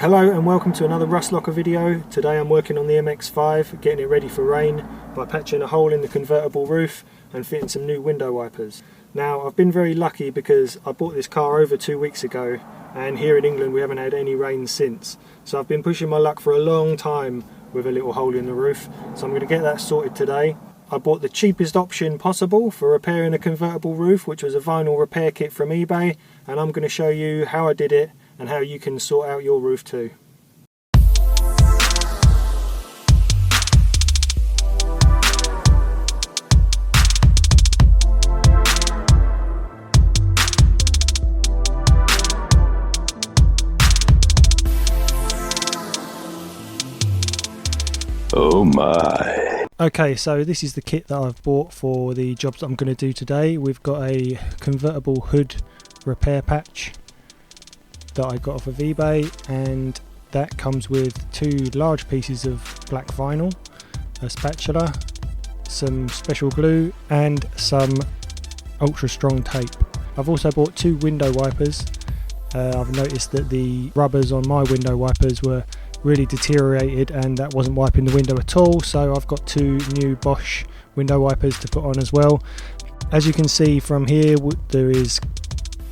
Hello and welcome to another rust locker video. Today I'm working on the MX5, getting it ready for rain by patching a hole in the convertible roof and fitting some new window wipers. Now I've been very lucky because I bought this car over 2 weeks ago and here in England we haven't had any rain since. So I've been pushing my luck for a long time with a little hole in the roof. So I'm going to get that sorted today. I bought the cheapest option possible for repairing a convertible roof, which was a vinyl repair kit from eBay, and I'm going to show you how I did it and how you can sort out your roof too. Oh my. Okay, so this is the kit that I've bought for the jobs that I'm going to do today. We've got a convertible hood repair patch that I got off of eBay, and that comes with 2 large pieces of black vinyl, a spatula, some special glue and some ultra strong tape. I've also bought 2 window wipers. I've noticed that the rubbers on my window wipers were really deteriorated and that wasn't wiping the window at all, so I've got 2 new Bosch window wipers to put on as well. As you can see from here, there is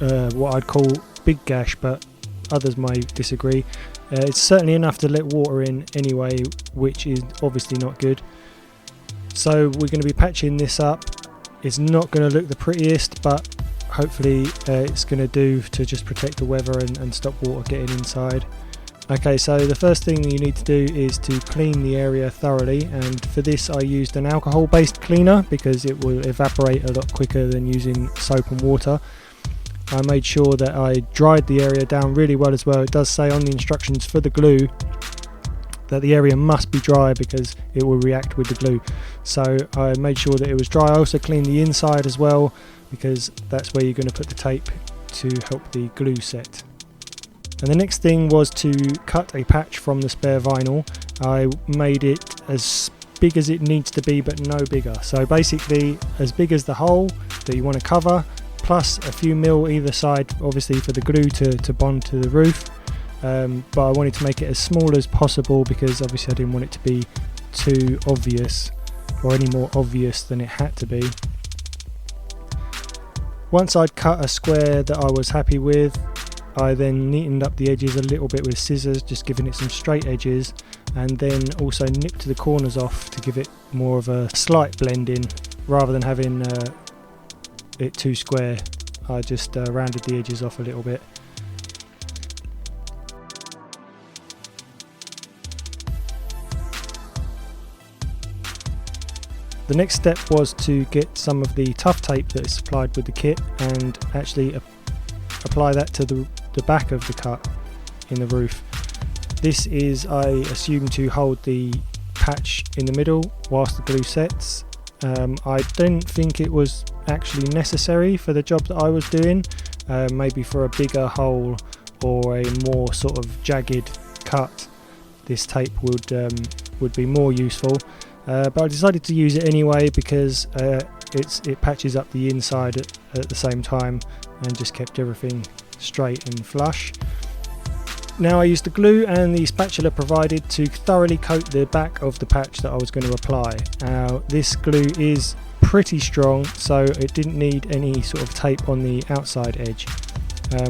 what I'd call big gash, but others may disagree. It's certainly enough to let water in anyway, which is obviously not good. So we're going to be patching this up. It's not going to look the prettiest, but hopefully it's going to do to just protect the weather and stop water getting inside. Okay, so the first thing that you need to do is to clean the area thoroughly, and for this I used an alcohol based cleaner because it will evaporate a lot quicker than using soap and water. I made sure that I dried the area down really well as well. It does say on the instructions for the glue that the area must be dry because it will react with the glue. So I made sure that it was dry. I also cleaned the inside as well because that's where you're going to put the tape to help the glue set. And the next thing was to cut a patch from the spare vinyl. I made it as big as it needs to be but no bigger. So basically as big as the hole that you want to cover, plus a few mil either side, obviously for the glue to bond to the roof. But I wanted to make it as small as possible because obviously I didn't want it to be too obvious or any more obvious than it had to be. Once I'd cut a square that I was happy with, I then neatened up the edges a little bit with scissors, just giving it some straight edges, and then also nipped the corners off to give it more of a slight blend in rather than having it too square. I just rounded the edges off a little bit. The next step was to get some of the tough tape that is supplied with the kit and actually apply that to the back of the cut in the roof. This is, I assume, to hold the patch in the middle whilst the glue sets. I don't think it was actually necessary for the job that I was doing. Maybe for a bigger hole or a more sort of jagged cut, this tape would be more useful. But I decided to use it anyway because it patches up the inside at the same time and just kept everything straight and flush. Now I used the glue and the spatula provided to thoroughly coat the back of the patch that I was going to apply. Now this glue is pretty strong, so it didn't need any sort of tape on the outside edge.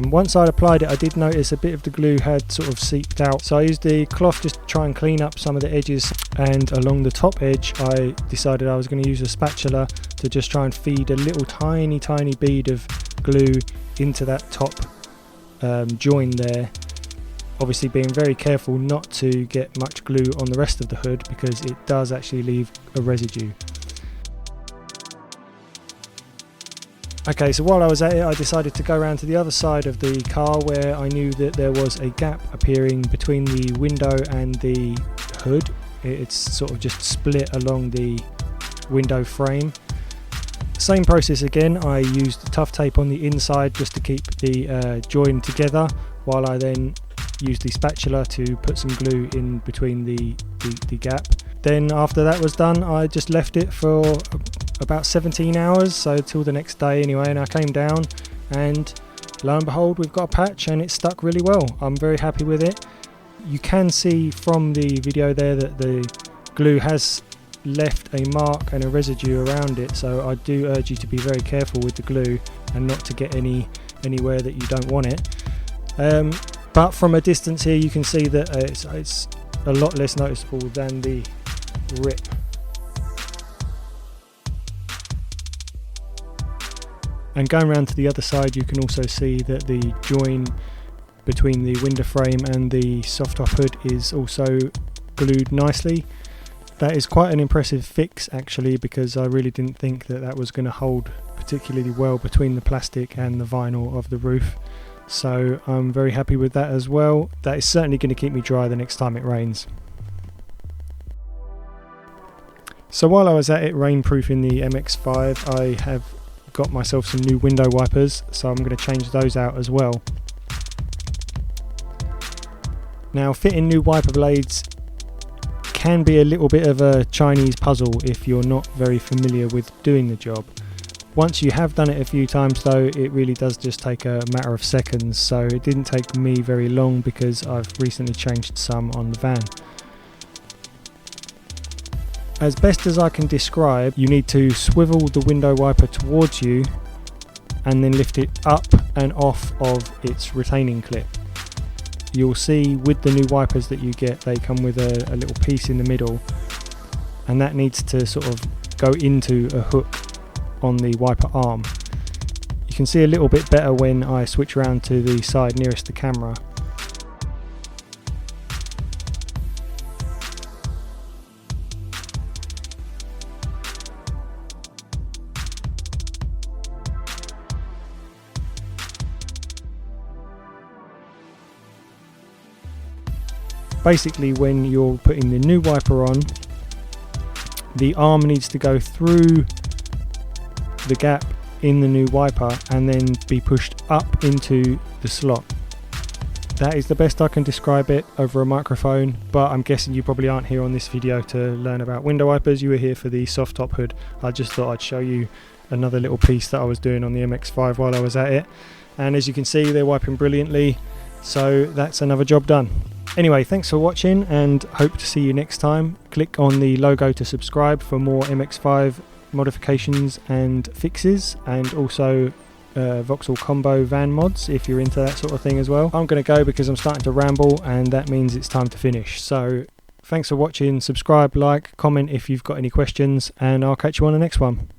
Once I'd applied it, I did notice a bit of the glue had sort of seeped out, so I used the cloth just to try and clean up some of the edges, and along the top edge I decided I was going to use a spatula to just try and feed a little tiny bead of glue into that top join there, obviously being very careful not to get much glue on the rest of the hood because it does actually leave a residue. Okay, so while I was at it, I decided to go around to the other side of the car where I knew that there was a gap appearing between the window and the hood. It's sort of just split along the window frame. Same process again, I used tough tape on the inside just to keep the join together, while I then used the spatula to put some glue in between the gap. Then after that was done, I just left it for about 17 hours, so till the next day anyway, and I came down and lo and behold we've got a patch and it stuck really well. I'm very happy with it. You can see from the video there that the glue has left a mark and a residue around it, so I do urge you to be very careful with the glue and not to get anywhere that you don't want it. But from a distance here you can see that it's a lot less noticeable than the rip. And going around to the other side, you can also see that the join between the window frame and the soft top hood is also glued nicely. That is quite an impressive fix actually, because I really didn't think that that was going to hold particularly well between the plastic and the vinyl of the roof. So I'm very happy with that as well. That is certainly going to keep me dry the next time it rains. So while I was at it rainproofing the MX5, I have got myself some new window wipers, so I'm going to change those out as well. Now, fitting new wiper blades can be a little bit of a Chinese puzzle if you're not very familiar with doing the job. Once you have done it a few times though, it really does just take a matter of seconds, so it didn't take me very long because I've recently changed some on the van. As best as I can describe, you need to swivel the window wiper towards you and then lift it up and off of its retaining clip. You'll see with the new wipers that you get, they come with a little piece in the middle, and that needs to sort of go into a hook on the wiper arm. You can see a little bit better when I switch around to the side nearest the camera. Basically, when you're putting the new wiper on, the arm needs to go through the gap in the new wiper and then be pushed up into the slot. That is the best I can describe it over a microphone, but I'm guessing you probably aren't here on this video to learn about window wipers. You were here for the soft top hood. I just thought I'd show you another little piece that I was doing on the MX5 while I was at it, and as you can see, they're wiping brilliantly, so that's another job done. Anyway, thanks for watching and hope to see you next time. Click on the logo to subscribe for more MX5 modifications and fixes, and also Vauxhall combo van mods if you're into that sort of thing as well. I'm going to go because I'm starting to ramble, and that means it's time to finish. So thanks for watching. Subscribe, like, comment if you've got any questions, and I'll catch you on the next one.